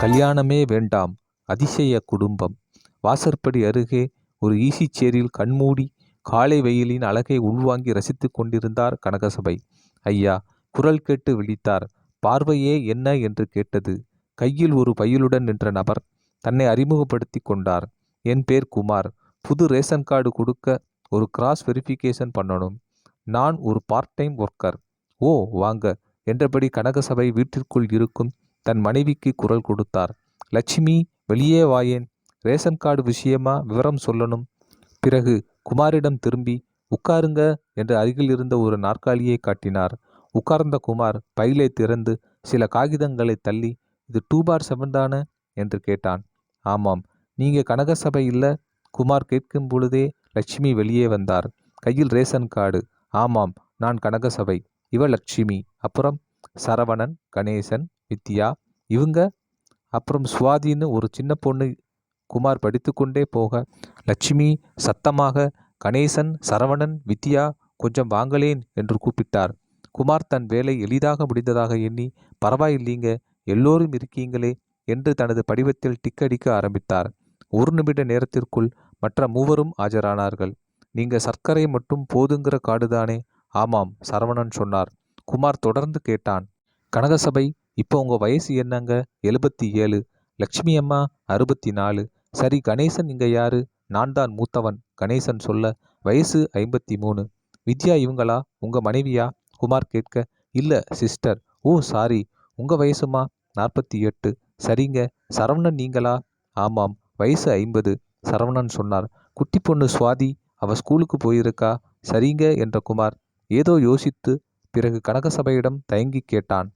கல்யாணமே வேண்டாம். அதிசய குடும்பம். வாசற்படி அருகே ஒரு ஈசி சேரில் கண்மூடி காலை வெயிலின் அழகை உள்வாங்கி ரசித்துக் கொண்டிருந்தார் கனகசபை. ஐயா! குரல் கேட்டு விழித்தார். பார்வையே என்ன என்று கேட்டது. கையில் ஒரு பையிலுடன் நின்ற நபர் தன்னை அறிமுகப்படுத்தி கொண்டார். என் பேர் குமார். புது ரேஷன் கார்டு கொடுக்க ஒரு கிராஸ் வெரிஃபிகேஷன் பண்ணணும். நான் ஒரு பார்ட் டைம் ஒர்க்கர். ஓ வாங்க என்றபடி கனகசபை வீட்டிற்குள் இருக்கும் தன் மனைவிக்கு குரல் கொடுத்தார். லட்சுமி, வெளியே வாயேன். ரேஷன் கார்டு விஷயமா விவரம் சொல்லணும். பிறகு குமாரிடம் திரும்பி உட்காருங்க என்று அருகில் இருந்த ஒரு நாற்காலியை காட்டினார். உட்கார்ந்த குமார் பைலை திறந்து சில காகிதங்களை தள்ளி, இது 2/7 தானே என்று கேட்டான். ஆமாம். நீங்க கனகசபை இல்ல? குமார் கேட்கும் பொழுதே லட்சுமி வெளியே வந்தார். கையில் ரேஷன் கார்டு. ஆமாம், நான் கனகசபை. இவ லட்சுமி. அப்புறம் சரவணன், கணேசன், வித்யா, இவங்க? அப்புறம் சுவாதின்னு ஒரு சின்ன பொண்ணு. குமார் படித்துக்கொண்டே போக லட்சுமி சத்தமாக கணேசன், சரவணன், வித்யா, கொஞ்சம் வாங்களேன் என்று கூப்பிட்டார். குமார் தன் வேலை எளிதாக முடிந்ததாக எண்ணி, பரவாயில்லைங்க, எல்லோரும் இருக்கீங்களே என்று தனது படிவத்தில் டிக் அடிக்க ஆரம்பித்தார். 1 நிமிட நேரத்திற்குள் மற்ற மூவரும் ஆஜரானார்கள். நீங்க சர்க்கரை மட்டும் போதுங்கிற கார்டுதானே? ஆமாம், சரவணன் சொன்னார். குமார் தொடர்ந்து கேட்டான். கனகசபை, இப்போ உங்க வயசு என்னங்க? 77. லட்சுமி அம்மா 64. சரி, கணேசன் இங்க யாரு? நான் தான் மூத்தவன். கணேசன் சொல்ல, வயசு 53. வித்யா இவங்களா? உங்க மனைவியா? குமார் கேட்க, இல்ல சிஸ்டர். ஓ சாரி. உங்க வயசுமா? 48. சரிங்க. சரவணன் நீங்களா? ஆமாம், வயசு 50. சரவணன் சொன்னார். குட்டி பொண்ணு சுவாதி, அவ ஸ்கூலுக்கு போயிருக்கா? சரிங்க என்ற குமார் ஏதோ யோசித்து பிறகு கனகசபையிடம் தயங்கி கேட்டான்.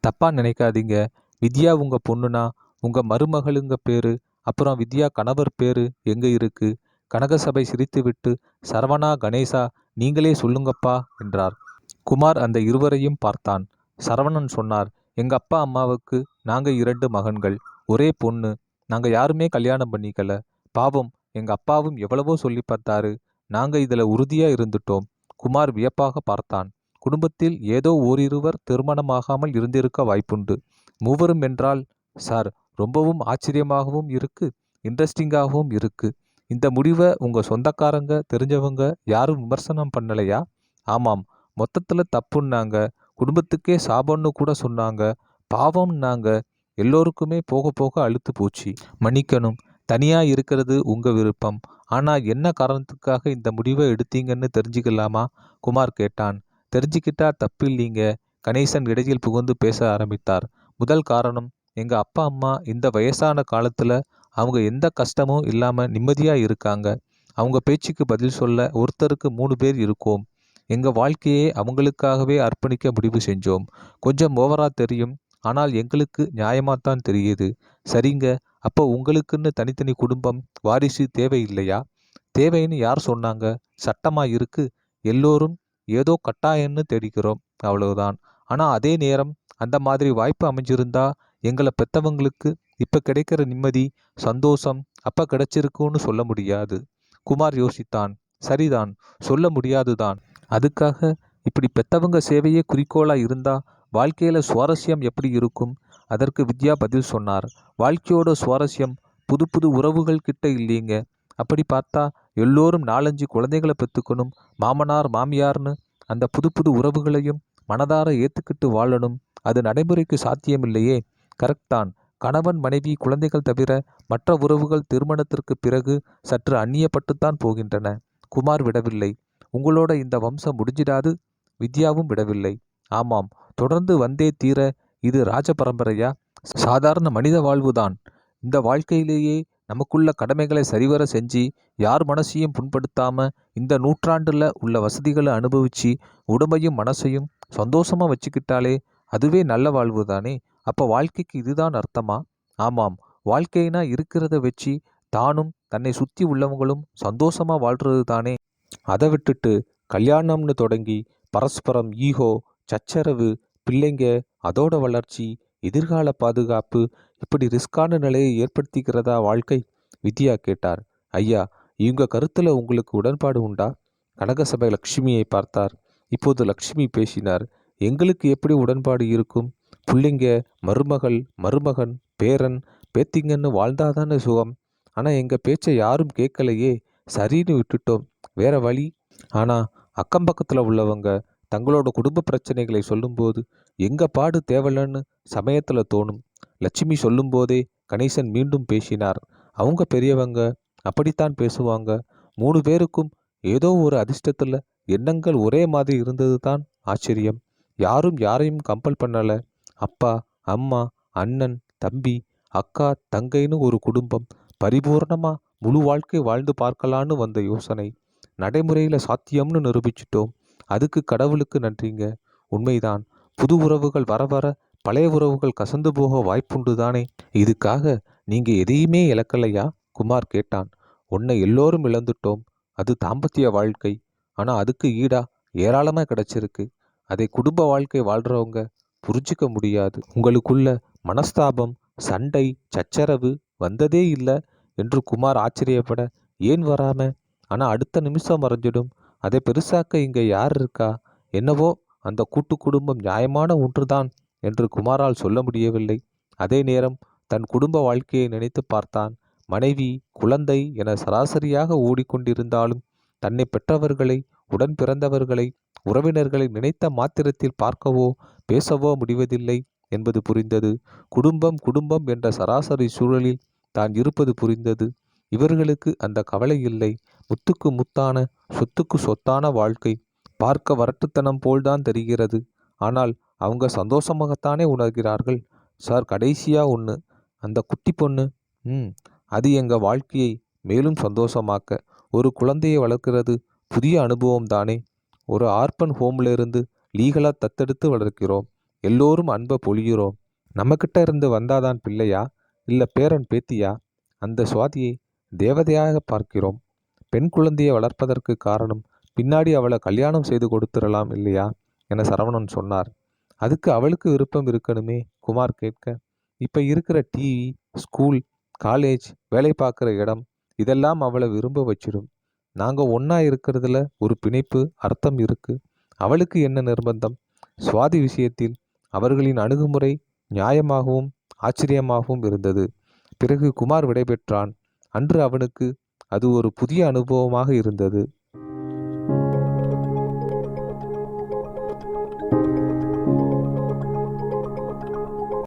தப்பா நினைக்காதீங்க, வித்யா உங்க பொண்ணுனா உங்க மருமகளுங்க பேரு, அப்புறம் வித்யா கணவர் பேரு எங்க இருக்கு? கனகசபை சிரித்துவிட்டு, சரவணா, கணேசா, நீங்களே சொல்லுங்கப்பா என்றார். குமார் அந்த இருவரையும் பார்த்தான். சரவணன் சொன்னார், எங்க அப்பா அம்மாவுக்கு நாங்க 2 மகன்கள், ஒரே பொண்ணு. நாங்க யாருமே கல்யாணம் பண்ணிக்கல. பாவம், எங்க அப்பாவும் எவ்வளவோ சொல்லி பார்த்தாரு. நாங்க இதுல உறுதியா இருந்துட்டோம். குமார் வியப்பாக பார்த்தான். குடும்பத்தில் ஏதோ ஓரிருவர் திருமணமாகாமல் இருந்திருக்க வாய்ப்புண்டு. மூவரும் என்றால், சார், ரொம்பவும் ஆச்சரியமாகவும் இருக்கு, இன்ட்ரெஸ்டிங்காகவும் இருக்கு. இந்த முடிவை உங்க சொந்தக்காரங்க, தெரிஞ்சவங்க யாரும் விமர்சனம் பண்ணலையா? ஆமாம், மொத்தத்துல தப்புன்னாங்க. குடும்பத்துக்கே சாபம்னு கூட சொன்னாங்க. பாவம்னாங்க. எல்லோருக்குமே போக போக அழுத்து போச்சு. மன்னிக்கணும். தனியா இருக்கிறது உங்க விருப்பம். ஆனா என்ன காரணத்துக்காக இந்த முடிவை எடுத்தீங்கன்னு தெரிஞ்சுக்கலாமா? குமார் கேட்டான். தெரிஞ்சுக்கிட்டா தப்பில்லைங்க. கணேசன் இடையில் புகுந்து பேச ஆரம்பித்தார். முதல் காரணம், எங்க அப்பா அம்மா இந்த வயசான காலத்துல அவங்க எந்த கஷ்டமும் இல்லாம நிம்மதியா இருக்காங்க. அவங்க பேச்சுக்கு பதில் சொல்ல ஒருத்தருக்கு 3 பேர் இருக்கோம். எங்க வாழ்க்கையே அவங்களுக்காகவே அர்ப்பணிக்க முடிவு செஞ்சோம். கொஞ்சம் ஓவரா தெரியும், ஆனால் எங்களுக்கு நியாயமாத்தான் தெரியுது. சரிங்க, அப்போ உங்களுக்குன்னு தனித்தனி குடும்பம், வாரிசு தேவையில்லையா? தேவைன்னு யார் சொன்னாங்க? சட்டமா இருக்கு. எல்லோரும் ஏதோ கட்டாயம்னு தேடிக்கிறோம், அவ்வளவுதான். ஆனா அதே நேரம் அந்த மாதிரி வாய்ப்பு அமைஞ்சிருந்தா எங்களை பெத்தவங்களுக்கு இப்ப கிடைக்கிற நிம்மதி, சந்தோஷம் அப்ப கிடைச்சிருக்குன்னு சொல்ல முடியாது. குமார் யோசித்தான். சரிதான், சொல்ல முடியாதுதான். அதுக்காக இப்படி பெத்தவங்க சேவையே குறிக்கோளா இருந்தா வாழ்க்கையில சுவாரஸ்யம் எப்படி இருக்கும்? அதற்கு வித்யா பதில் சொன்னார். வாழ்க்கையோட சுவாரஸ்யம் புது புது உறவுகள் கிட்ட இல்லைங்க. அப்படி பார்த்தா எல்லோரும் 4-5 குழந்தைகளை பெற்றுக்கணும், மாமனார் மாமியார்னு அந்த புது புது உறவுகளையும் மனதார ஏத்துக்கிட்டு வாழணும். அது நடைமுறைக்கு சாத்தியமில்லையே. கரெக்ட் தான். கணவன் மனைவி குழந்தைகள் தவிர மற்ற உறவுகள் திருமணத்திற்கு பிறகு சற்று அந்நியப்பட்டுத்தான் போகின்றன. குமார் விடவில்லை. உங்களோட இந்த வம்சம் முடிஞ்சிடாது. வித்யாவும் விடவில்லை. ஆமாம், தொடர்ந்து வந்தே தீர. இது ராஜ பரம்பரையா? சாதாரண மனித வாழ்வுதான். இந்த வாழ்க்கையிலேயே நமக்குள்ள கடமைகளை சரிவர செஞ்சு யார் மனசையும் புண்படுத்தாம இந்த நூற்றாண்டுல உள்ள வசதிகளை அனுபவிச்சு உடம்பையும் மனசையும் சந்தோஷமா வச்சுக்கிட்டாலே அதுவே நல்ல வாழ்வு தானே. அப்ப வாழ்க்கைக்கு இதுதான் அர்த்தமா? ஆமாம், வாழ்க்கைனா இருக்கிறத வச்சு தானும் தன்னை சுத்தி உள்ளவங்களும் சந்தோஷமா வாழ்றது தானே. அதை விட்டுட்டு கல்யாணம்னு தொடங்கி பரஸ்பரம் ஈகோ, சச்சரவு, பிள்ளைங்க, அதோட வளர்ச்சி, எதிர்கால பாதுகாப்பு, இப்படி ரிஸ்கான நிலையை ஏற்படுத்திக்கிறதா வாழ்க்கை? வித்யா கேட்டார். ஐயா, இவங்க கருத்துல உங்களுக்கு உடன்பாடு உண்டா? கனகசபை லட்சுமியை பார்த்தார். இப்போது லட்சுமி பேசினார். எங்களுக்கு எப்படி உடன்பாடு இருக்கும்? பிள்ளைங்க, மருமகள், மருமகன், பேரன், பேத்திங்கன்னு வாழ்ந்தாதானே சுகம். ஆனால் எங்கள் பேச்சை யாரும் கேட்கலையே, சரின்னு விட்டுட்டோம். வேற வழி. ஆனால் அக்கம் பக்கத்தில் உள்ளவங்க தங்களோட குடும்ப பிரச்சனைகளை சொல்லும்போது எங்கள் பாடு தேவலன்னு சமயத்தில் தோணும். லட்சுமி சொல்லும்போதே கணேசன் மீண்டும் பேசினார். அவங்க பெரியவங்க, அப்படித்தான் பேசுவாங்க. 3 பேருக்கும் ஏதோ ஒரு அதிர்ஷ்டத்தில் எண்ணங்கள் ஒரே மாதிரி இருந்தது தான் ஆச்சரியம். யாரும் யாரையும் கம்பல் பண்ணலை. அப்பா, அம்மா, அண்ணன், தம்பி, அக்கா, தங்கைன்னு ஒரு குடும்பம். பரிபூர்ணமா முழு வாழ்க்கை வாழ்ந்து பார்க்கலான்னு வந்த யோசனை நடைமுறையில் சாத்தியம்னு நிரூபிச்சிட்டோம். அதுக்கு கடவுளுக்கு நன்றிங்க. உண்மைதான், புது உறவுகள் வர வர பழைய உறவுகள் கசந்து போக வாய்ப்புண்டு தானே. இதுக்காக நீங்க எதையுமே இழக்கலையா? குமார் கேட்டான். உன்னை எல்லோரும் இழந்துட்டோம். அது தாம்பத்திய வாழ்க்கை. ஆனா அதுக்கு ஈடா ஏராளமா கிடைச்சிருக்கு. அதை குடும்ப வாழ்க்கை வாழ்றவங்க புரிஞ்சிக்க முடியாது. உங்களுக்குள்ள மனஸ்தாபம், சண்டை, சச்சரவு வந்ததே இல்லை என்று குமார் ஆச்சரியப்பட, ஏன் வராம? ஆனா அடுத்த நிமிஷம் மறைஞ்சிடும். அதை பெருசாக்க இங்க யார் இருக்கா? என்னவோ அந்த கூட்டு குடும்பம் நியாயமான ஒன்றுதான் என்று குமாரால் சொல்ல முடியவில்லை. அதே நேரம் தன் குடும்ப வாழ்க்கையை நினைத்து பார்த்தான். மனைவி, குழந்தை என சராசரியாக ஓடிக்கொண்டிருந்தாலும் தன்னை பெற்றவர்களை, உடன் பிறந்தவர்களை, உறவினர்களை நினைத்த மாத்திரத்தில் பார்க்கவோ பேசவோ முடிவதில்லை என்பது புரிந்தது. குடும்பம் குடும்பம் என்ற சராசரி சூழலில் தான் இருப்பது புரிந்தது. இவர்களுக்கு அந்த கவலை இல்லை. முத்துக்கு முத்தான, சொத்துக்கு சொத்தான வாழ்க்கை. பார்க்க வரட்டுத்தனம் போல்தான் தெரிகிறது. ஆனால் அவங்க சந்தோஷமாகத்தானே உணர்கிறார்கள். சார், கடைசியா ஒன்று, அந்த குட்டி பொண்ணு. அது எங்க வாழ்க்கையை மேலும் சந்தோஷமாக்க. ஒரு குழந்தையை வளர்க்கிறது புதிய அனுபவம் தானே. ஒரு ஆர்பன் ஹோம்ல இருந்து லீகலா தத்தெடுத்து வளர்க்கிறோம். எல்லோரும் அன்பை பொழிகிறோம். நம்மக்கிட்ட இருந்து வந்தாதான் பிள்ளையா, இல்லை பேரன் பேத்தியா? அந்த சுவாதியை தேவதையாக பார்க்கிறோம். பெண் குழந்தையை வளர்ப்பதற்கு காரணம் பின்னாடி அவளை கல்யாணம் செய்து கொடுத்துடலாம் இல்லையா என சரவணன் சொன்னார். அதுக்கு அவளுக்கு விருப்பம் இருக்கணுமே, குமார் கேட்க. இப்போ இருக்கிற டிவி, ஸ்கூல், காலேஜ், வேலை பார்க்குற இடம் இதெல்லாம் அவளை விரும்ப வச்சிடும். நாங்கள் ஒன்றா இருக்கிறதுல ஒரு பிணைப்பு, அர்த்தம் இருக்கு. அவளுக்கு என்ன நிர்பந்தம்? சுவாதி விஷயத்தில் அவர்களின் அணுகுமுறை நியாயமாகவும் ஆச்சரியமாகவும் இருந்தது. பிறகு குமார் விடைபெற்றான். அன்று அவனுக்கு அது ஒரு புதிய அனுபவமாக இருந்தது.